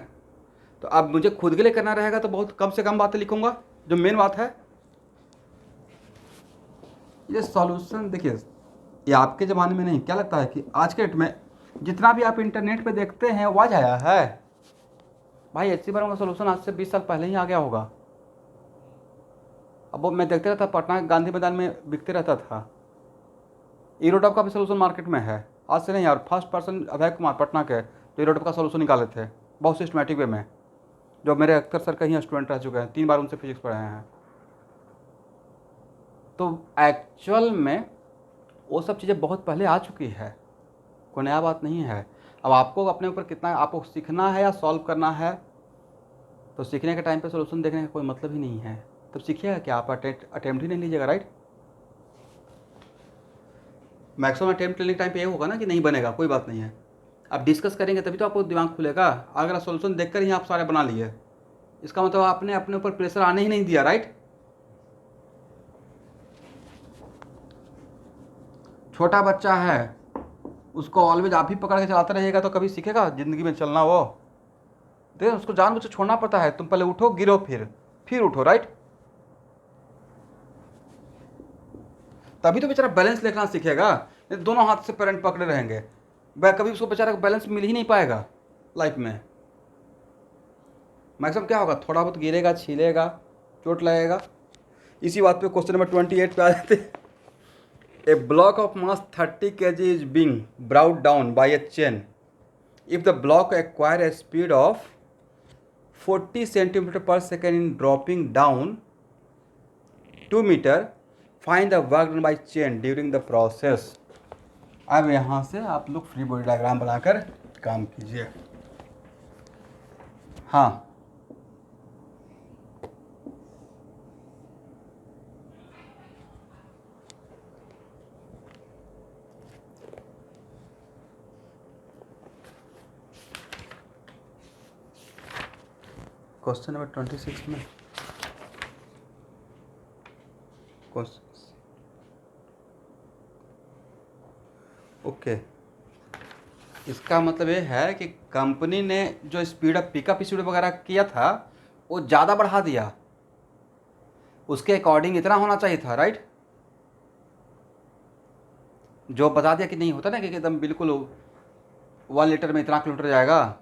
तो अब मुझे खुद के लिए करना रहेगा तो बहुत कम से कम बातें लिखूंगा, जो मेन बात है। ये सॉल्यूशन देखिए, ये आपके ज़माने में नहीं, क्या लगता है कि आज के डेट में जितना भी आप इंटरनेट पे देखते हैं वो आज आया है? भाई एचसी बार का सोल्यूशन आज से 20 साल पहले ही आ गया होगा। अब वो मैं देखते रहता, पटना के गांधी मैदान में बिकते रहता था। ईरोडॉप का भी सोल्यूशन मार्केट में है, आज से नहीं यार। फर्स्ट पर्सन अभय कुमार पटना के, जो ईरोडॉप का सोल्यूशन निकाले थे बहुत सिस्टमेटिक वे में, जो मेरे अख्तर सर के ही स्टूडेंट रह चुके हैं, 3 बार उनसे फिजिक्स पढ़े हैं। तो एक्चुअल में वो सब चीज़ें बहुत पहले आ चुकी है, कोई नया बात नहीं है। अब आपको अपने ऊपर कितना आपको सीखना है या सॉल्व करना है, तो सीखने के टाइम पे सोल्यूशन देखने का कोई मतलब ही नहीं है, तब सीखिएगा क्या, आप अटेम्प्ट ही नहीं लीजिएगा, राइट। मैक्सिमम अटेम्प्ट लेने के टाइम पे ये होगा ना कि नहीं बनेगा, कोई बात नहीं है, आप डिस्कस करेंगे तभी तो आपको दिमाग खुलेगा। अगर आप सोल्यूशन देखकर ही आप सारे बना लिए, इसका मतलब आपने अपने ऊपर प्रेशर आने ही नहीं दिया, राइट। छोटा बच्चा है, उसको ऑलवेज आप ही पकड़ के चलाते रहिएगा तो कभी सीखेगा ज़िंदगी में चलना वो। देखो उसको जानबूझ के छोड़ना पड़ता है, तुम पहले उठो गिरो फिर उठो, राइट। तभी तो बेचारा बैलेंस लेना सीखेगा, नहीं दोनों हाथ से पेरेंट पकड़े रहेंगे, वह कभी उसको बेचारा को बैलेंस मिल ही नहीं पाएगा लाइफ में। मैक्सिमम क्या होगा, थोड़ा बहुत गिरेगा, छीलेगा, चोट लगेगा। इसी बात पे क्वेश्चन नंबर 28 पे आ जाते हैं। A block of mass 30 kg is being brought down by a chain. If the block acquire a speed of 40 centimeter per second in dropping down 2 meter, find the work done by chain during the process। अब यहाँ से आप लोग free body diagram बनाकर काम कीजिए। हाँ, question number 26 में ओके, इसका मतलब ये है कि कंपनी ने जो स्पीड अप पिकअप स्पीड वगैरह किया था वो ज़्यादा बढ़ा दिया, उसके अकॉर्डिंग इतना होना चाहिए था, राइट। जो बता दिया कि नहीं होता ना कि एकदम बिल्कुल 1 लीटर में इतना किलोमीटर जाएगा,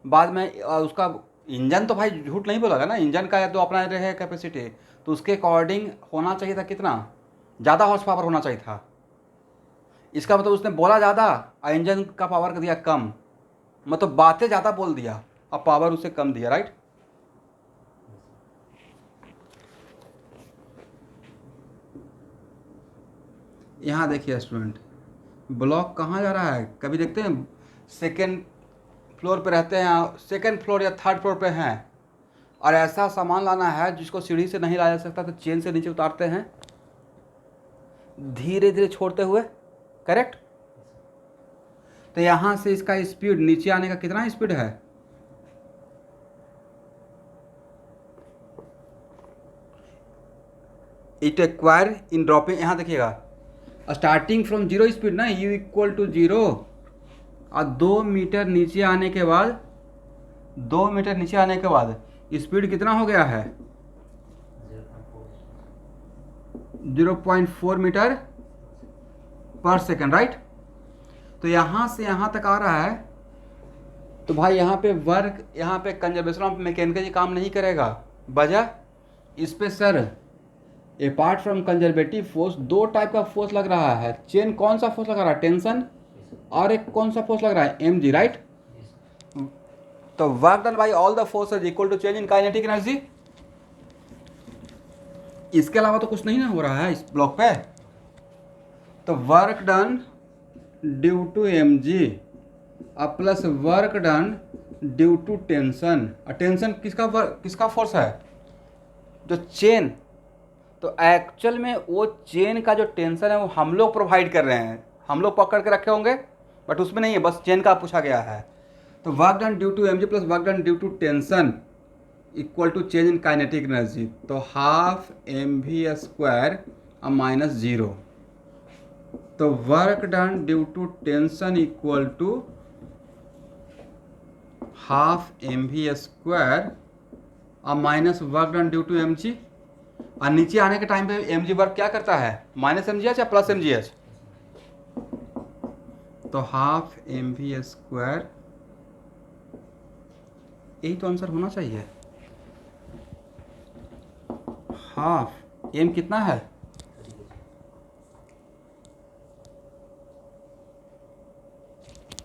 बाद में उसका इंजन तो भाई झूठ नहीं बोलेगा ना, इंजन का तो अपना है कैपेसिटी, तो उसके अकॉर्डिंग होना चाहिए था कितना, ज़्यादा हॉर्स पावर होना चाहिए था। इसका मतलब उसने बोला ज़्यादा और इंजन का पावर कर दिया कम, मतलब बातें ज़्यादा बोल दिया और पावर उसे कम दिया, राइट। यहाँ देखिए स्टूडेंट, ब्लॉक कहाँ जा रहा है, कभी देखते हैं सेकेंड फ्लोर पे रहते हैं, सेकेंड फ्लोर या थर्ड फ्लोर पे हैं, और ऐसा सामान लाना है जिसको सीढ़ी से नहीं लाया जा सकता, तो चेन से नीचे उतारते हैं धीरे धीरे छोड़ते हुए, करेक्ट। तो यहाँ से इसका स्पीड नीचे आने का कितना स्पीड है, इट एक्वायर इन ड्रॉपिंग, यहाँ देखिएगा स्टार्टिंग फ्रॉम जीरो स्पीड ना, u इक्वल टू 0, और 2 मीटर नीचे आने के बाद 2 मीटर नीचे आने के बाद स्पीड कितना हो गया है 0.4 मीटर पर सेकेंड, राइट। तो यहाँ से यहाँ तक आ रहा है, तो भाई यहाँ पे वर्क, यहाँ पे कंजर्वेशन ऑफ मैकेनिकल काम नहीं करेगा, वजह इस पे sir apart from conservative force 2 type का फोर्स लग रहा है। चेन कौन सा फोर्स लग रहा है, टेंशन, और एक कौन सा फोर्स लग रहा है, mg, राइट। तो work done by all the forces equal to change in kinetic energy. इसके अलावा तो कुछ नहीं ना हो रहा है इस ब्लॉक पे, तो work done due to mg plus work done due to tension. Tension किसका फोर्स है, जो चेन, तो एक्चुअल में वो चेन का जो टेंशन है वो हम लोग प्रोवाइड कर रहे हैं, हम लोग पकड़ के रखे होंगे, बट उसमें नहीं है, बस चेन का पूछा गया है। तो work done due to mg plus work done due to tension equal to change in kinetic energy, तो हाफ mv² माइनस 0। तो work done due to tension equal to half mv² minus work done due to mg, और नीचे आने के time पे mg work क्या करता है, माइनस mgh या प्लस mgh, तो हाफ mv², यही तो आंसर होना चाहिए। हाफ m कितना है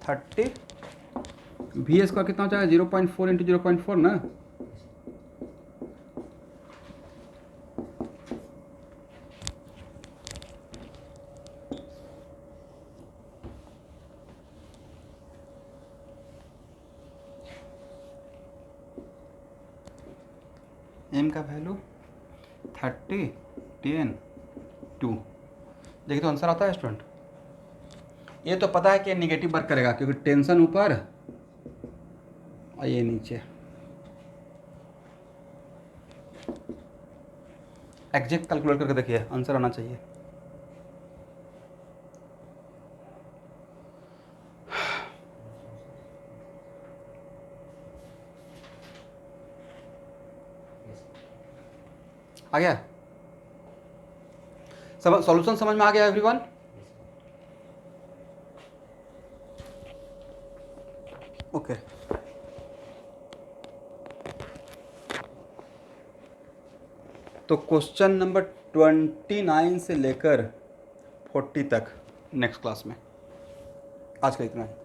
30, v स्क्वायर कितना हो जाएगा 0.4 इंटू 0.4 ना, m का वैल्यू 30, 10, 2। देखिए तो आंसर आता है स्टूडेंट। ये तो पता है कि नेगेटिव वर्क करेगा क्योंकि टेंशन ऊपर और ये नीचे। एग्जैक्ट कैलकुलेट करके देखिए, आंसर आना चाहिए। आ गया सॉल्यूशन समझ में आ गया एवरीवन? ओके तो क्वेश्चन नंबर 29 से लेकर 40 तक नेक्स्ट क्लास में। आज का इतना है।